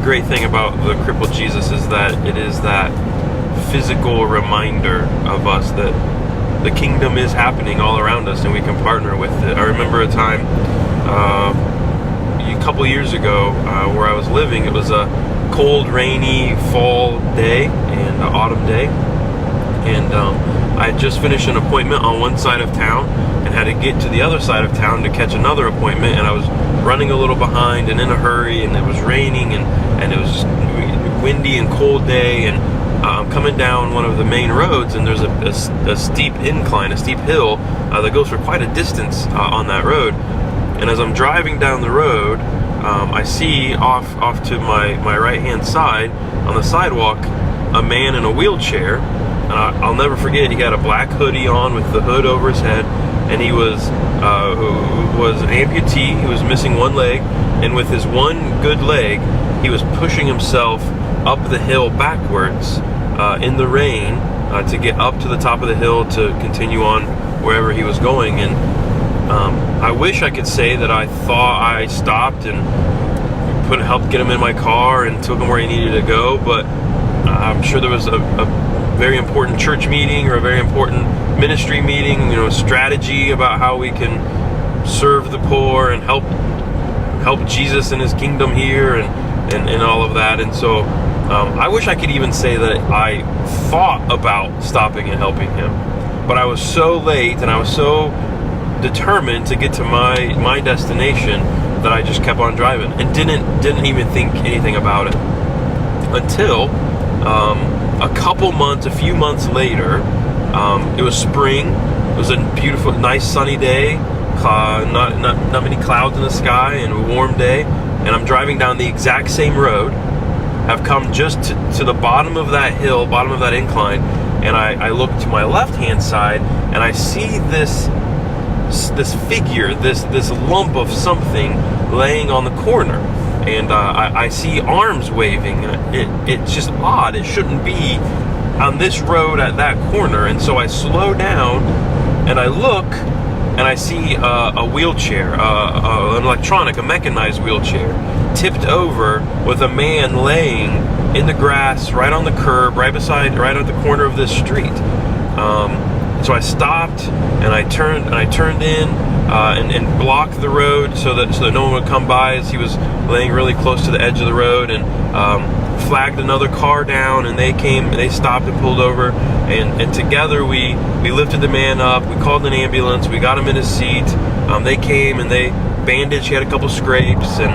great thing about the crippled Jesus is that it is that physical reminder of us that the kingdom is happening all around us and we can partner with it. I remember a time a couple years ago where I was living. It was a cold, rainy fall day and autumn day, and I had just finished an appointment on one side of town and had to get to the other side of town to catch another appointment, and I was running a little behind and in a hurry, and it was raining and it was just windy and cold day, and I'm coming down one of the main roads, and there's a steep incline, a steep hill that goes for quite a distance on that road. And as I'm driving down the road, I see off to my right-hand side on the sidewalk a man in a wheelchair. And I'll never forget, he had a black hoodie on with the hood over his head, and he was an amputee. He was missing one leg, and with his one good leg, he was pushing himself up the hill backwards in the rain to get up to the top of the hill to continue on wherever he was going. And I wish I could say that I thought I stopped and helped get him in my car and took him where he needed to go, but I'm sure there was a very important church meeting or a very important ministry meeting, strategy about how we can serve the poor and help Jesus and his kingdom here and all of that. And so I wish I could even say that I thought about stopping and helping him, but I was so late and I was so determined to get to my destination that I just kept on driving and didn't even think anything about it until a few months later. It was spring. It was a beautiful, nice sunny day, not many clouds in the sky, and a warm day, and I'm driving down the exact same road. I've come just to the bottom of that hill, bottom of that incline, and I look to my left-hand side, and I see this figure, this lump of something laying on the corner, and I see arms waving. It's just odd. It shouldn't be on this road at that corner. And so I slow down and I look and I see a wheelchair, an electronic, a mechanized wheelchair, tipped over with a man laying in the grass right on the curb, right at the corner of this street. So I stopped and I turned in and blocked the road so that no one would come by as he was laying really close to the edge of the road, and flagged another car down, and they stopped and pulled over, and together we lifted the man up. We called an ambulance. We got him in his seat. They came and they bandaged. He had a couple scrapes, and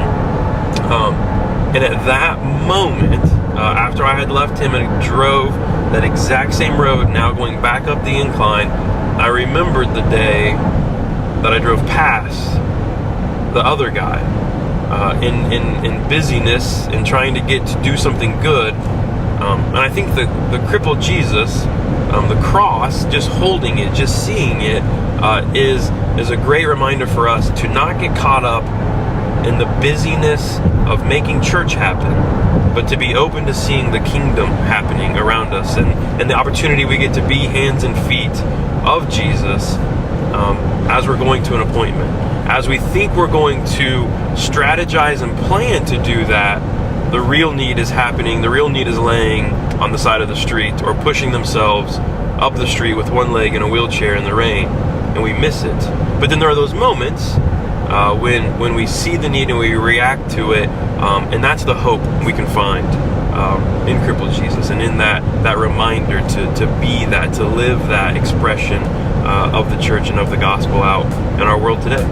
at that moment, after I had left him and drove that exact same road, now going back up the incline, I remembered the day that I drove past the other guy in busyness and trying to do something good. And I think the crippled Jesus, the cross, just holding it, just seeing it, is a great reminder for us to not get caught up in the busyness of making church happen, but to be open to seeing the kingdom happening around us, and the opportunity we get to be hands and feet of Jesus as we're going to an appointment. As we think we're going to strategize and plan to do that, the real need is happening. The real need is laying on the side of the street or pushing themselves up the street with one leg in a wheelchair in the rain, and we miss it. But then there are those moments when we see the need and we react to it, and that's the hope we can find in crippled Jesus, and in that reminder to be that, to live that expression of the church and of the gospel out in our world today.